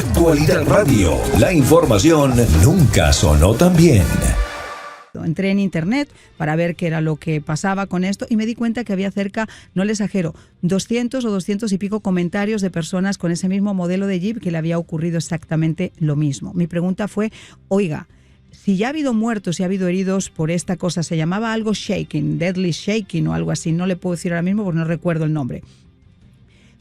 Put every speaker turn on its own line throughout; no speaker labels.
Actualidad Radio. La información nunca sonó tan bien.
Entré en internet para ver qué era lo que pasaba con esto y me di cuenta que había cerca, no le exagero, 200 o 200 y pico comentarios de personas con ese mismo modelo de Jeep que le había ocurrido exactamente lo mismo. Mi pregunta fue, oiga, si ya ha habido muertos y ha habido heridos por esta cosa, se llamaba algo shaking, deadly shaking o algo así, no le puedo decir ahora mismo porque no recuerdo el nombre.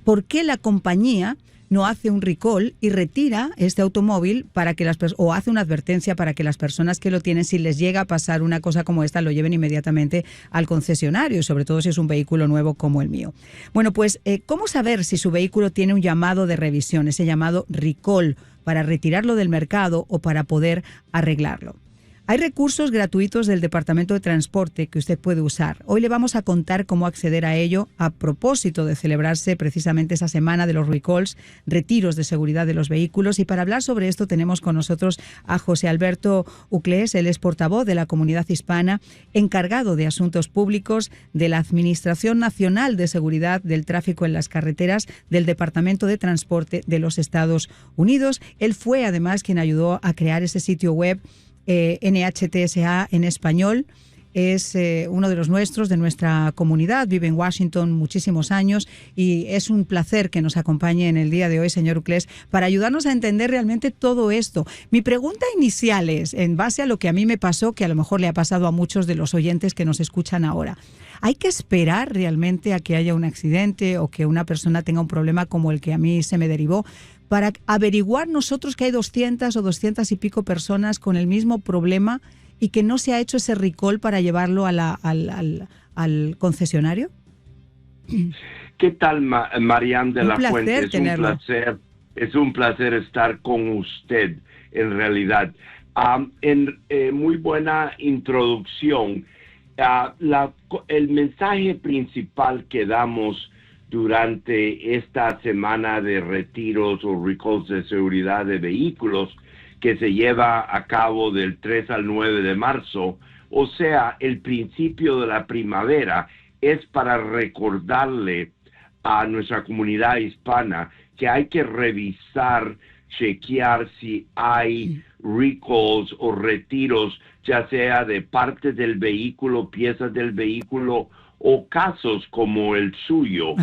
¿Por qué la compañía no hace un recall y retira este automóvil para que o hace una advertencia para que las personas que lo tienen, si les llega a pasar una cosa como esta, lo lleven inmediatamente al concesionario, sobre todo si es un vehículo nuevo como el mío? Bueno, pues, ¿cómo saber si su vehículo tiene un llamado de revisión, ese llamado recall, para retirarlo del mercado o para poder arreglarlo? Hay recursos gratuitos del Departamento de Transporte que usted puede usar. Hoy le vamos a contar cómo acceder a ello a propósito de celebrarse precisamente esa semana de los recalls, retiros de seguridad de los vehículos. Y para hablar sobre esto tenemos con nosotros a José Alberto Uclés. Él es portavoz de la comunidad hispana, encargado de asuntos públicos de la Administración Nacional de Seguridad del Tráfico en las Carreteras del Departamento de Transporte de los Estados Unidos. Él fue además quien ayudó a crear ese sitio web NHTSA en español. Es uno de los nuestros, de nuestra comunidad, vive en Washington muchísimos años y es un placer que nos acompañe en el día de hoy, señor Uclés, para ayudarnos a entender realmente todo esto. Mi pregunta inicial es, en base a lo que a mí me pasó, que a lo mejor le ha pasado a muchos de los oyentes que nos escuchan ahora, ¿hay que esperar realmente a que haya un accidente o que una persona tenga un problema como el que a mí se me derivó para averiguar nosotros que hay 200 o 200 y pico personas con el mismo problema y que no se ha hecho ese recall para llevarlo a al concesionario?
¿Qué tal, Marian de la Fuente? Es un placer estar con usted, en realidad. Muy buena introducción. El mensaje principal que damos durante esta semana de retiros o recalls de seguridad de vehículos que se lleva a cabo del 3 al 9 de marzo, o sea, el principio de la primavera, es para recordarle a nuestra comunidad hispana que hay que revisar, chequear si hay recalls o retiros, ya sea de partes del vehículo, piezas del vehículo o casos como el suyo.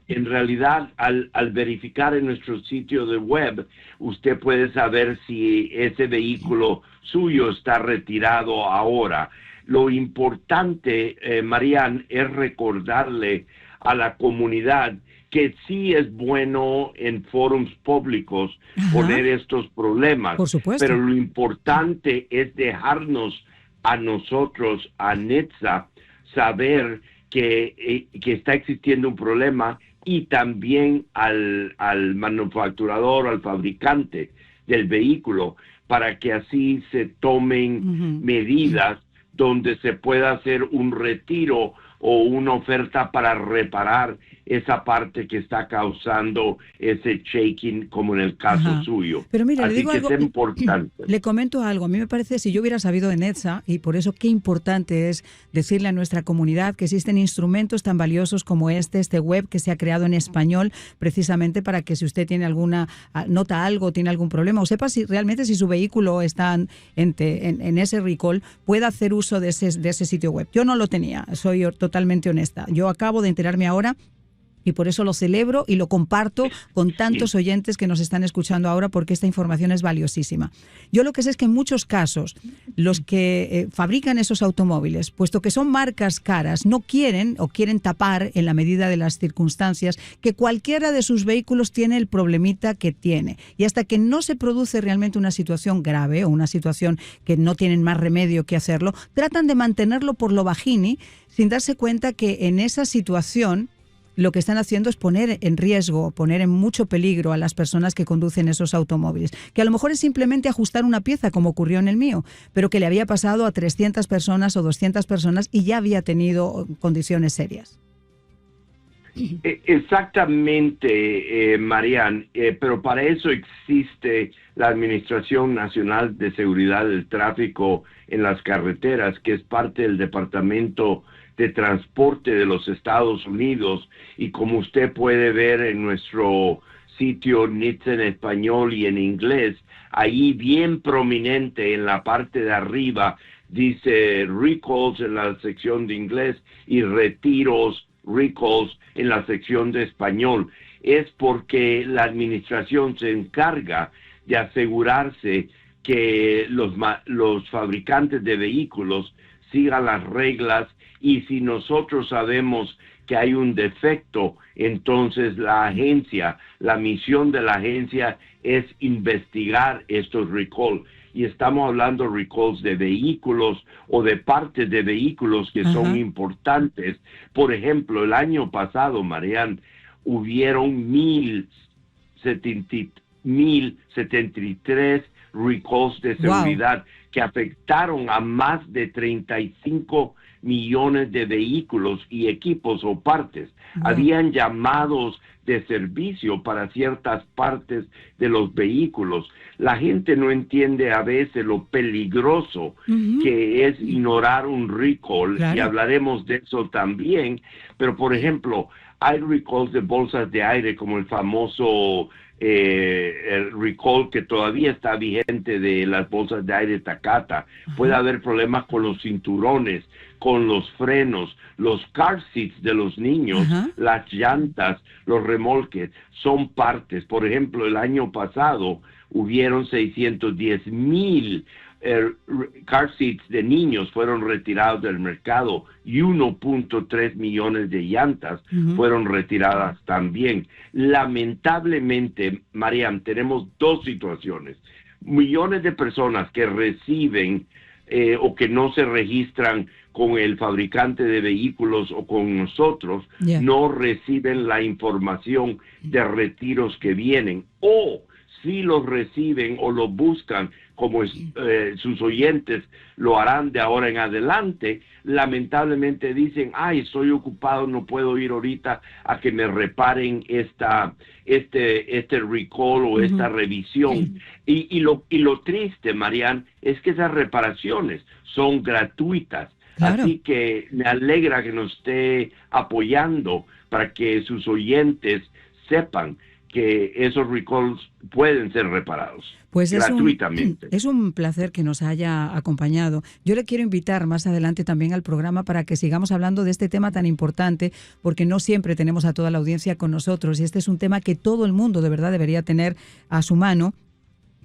En realidad, al verificar en nuestro sitio de web, usted puede saber si ese vehículo suyo está retirado ahora. Lo importante, Marian, es recordarle a la comunidad que sí es bueno en foros públicos poner estos problemas.
Por supuesto.
Pero lo importante es dejarnos a nosotros, a NHTSA, saber que está existiendo un problema y también al manufacturador, al fabricante del vehículo, para que así se tomen medidas donde se pueda hacer un retiro o una oferta para reparar esa parte que está causando ese shaking, como en el caso suyo.
Pero mira,
así
le digo
que
algo,
es importante.
Le comento algo. A mí me parece, si yo hubiera sabido de NHTSA, y por eso qué importante es decirle a nuestra comunidad que existen instrumentos tan valiosos como este web que se ha creado en español, precisamente para que si usted tiene alguna, nota algo, tiene algún problema, o sepa si realmente si su vehículo está en ese recall, pueda hacer uso de ese sitio web. Yo no lo tenía, soy totalmente honesta. Yo acabo de enterarme ahora y por eso lo celebro y lo comparto con tantos oyentes que nos están escuchando ahora, porque esta información es valiosísima. Yo lo que sé es que en muchos casos los que fabrican esos automóviles, puesto que son marcas caras, no quieren o quieren tapar en la medida de las circunstancias que cualquiera de sus vehículos tiene el problemita que tiene. Y hasta que no se produce realmente una situación grave o una situación que no tienen más remedio que hacerlo, tratan de mantenerlo por lo bajini sin darse cuenta que en esa situación lo que están haciendo es poner en riesgo, poner en mucho peligro a las personas que conducen esos automóviles, que a lo mejor es simplemente ajustar una pieza, como ocurrió en el mío, pero que le había pasado a 300 personas o 200 personas y ya había tenido condiciones serias.
Exactamente, Marian, pero para eso existe la Administración Nacional de Seguridad del Tráfico en las Carreteras, que es parte del Departamento de Transporte de los Estados Unidos, y como usted puede ver en nuestro sitio NHTSA en español y en inglés, ahí bien prominente en la parte de arriba dice recalls en la sección de inglés y retiros, recalls en la sección de español. Es porque la administración se encarga de asegurarse que los fabricantes de vehículos sigan las reglas, y si nosotros sabemos que hay un defecto, entonces la misión de la agencia es investigar estos recalls. Y estamos hablando de recalls de vehículos o de partes de vehículos que son importantes. Por ejemplo, el año pasado, Marian, hubieron 1,073 recalls de seguridad que afectaron a más de 35 millones de vehículos y equipos o partes. Habían llamados de servicio para ciertas partes de los vehículos. La gente no entiende a veces lo peligroso que es ignorar un recall, y hablaremos de eso también. Pero, por ejemplo, hay recalls de bolsas de aire, como el famoso el recall que todavía está vigente de las bolsas de aire Takata. Puede haber problemas con los cinturones, con los frenos, los car seats de los niños, las llantas, los remolques, son partes. Por ejemplo, el año pasado hubieron 610,000 car seats de niños fueron retirados del mercado, y 1.3 millones de llantas fueron retiradas también. Lamentablemente, Mariam, tenemos dos situaciones. Millones de personas que reciben o que no se registran con el fabricante de vehículos o con nosotros, no reciben la información de retiros que vienen, o si los reciben o los buscan, como sus oyentes lo harán de ahora en adelante, lamentablemente dicen, ay, estoy ocupado, no puedo ir ahorita a que me reparen este recall o esta revisión. Y lo triste, Marian, es que esas reparaciones son gratuitas. Así que me alegra que nos esté apoyando para que sus oyentes sepan que esos recalls pueden ser reparados gratuitamente.
Es un placer que nos haya acompañado. Yo le quiero invitar más adelante también al programa para que sigamos hablando de este tema tan importante, porque no siempre tenemos a toda la audiencia con nosotros, y este es un tema que todo el mundo de verdad debería tener a su mano,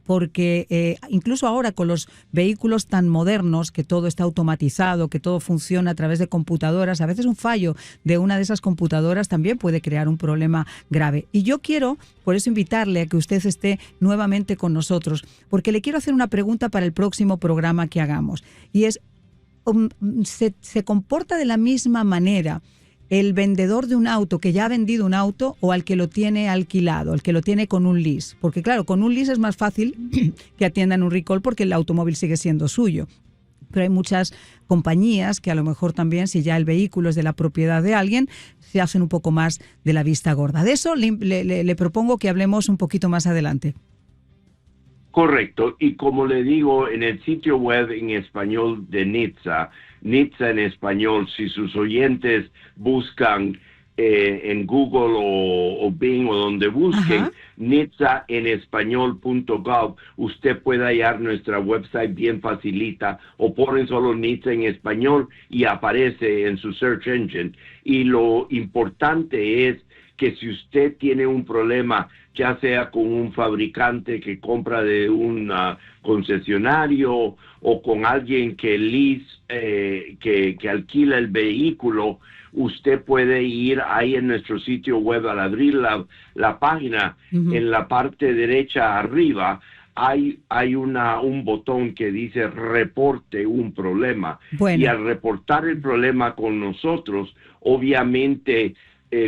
porque incluso ahora con los vehículos tan modernos, que todo está automatizado, que todo funciona a través de computadoras, a veces un fallo de una de esas computadoras también puede crear un problema grave. Y yo quiero, por eso, invitarle a que usted esté nuevamente con nosotros, porque le quiero hacer una pregunta para el próximo programa que hagamos, y es, ¿se comporta de la misma manera el vendedor de un auto que ya ha vendido un auto o al que lo tiene alquilado, el que lo tiene con un lease? Porque claro, con un lease es más fácil que atiendan un recall porque el automóvil sigue siendo suyo. Pero hay muchas compañías que a lo mejor también, si ya el vehículo es de la propiedad de alguien, se hacen un poco más de la vista gorda. De eso le propongo que hablemos un poquito más adelante.
Correcto, y como le digo, en el sitio web en español de NHTSA en español, si sus oyentes buscan en Google o Bing o donde busquen, NHTSAenespañol.gov, usted puede hallar nuestra website bien facilita, o ponen solo NHTSA en español y aparece en su search engine. Y lo importante es que si usted tiene un problema, ya sea con un fabricante que compra de un concesionario o con alguien que que alquila el vehículo, usted puede ir ahí en nuestro sitio web. Al abrir la página, en la parte derecha arriba, hay un botón que dice reporte un problema. Y al reportar el problema con nosotros, obviamente,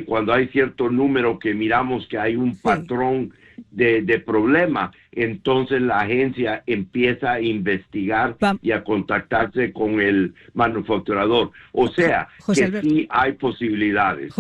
cuando hay cierto número que miramos que hay un patrón de problema, entonces la agencia empieza a investigar y a contactarse con el manufacturador. O sea, que sí hay posibilidades.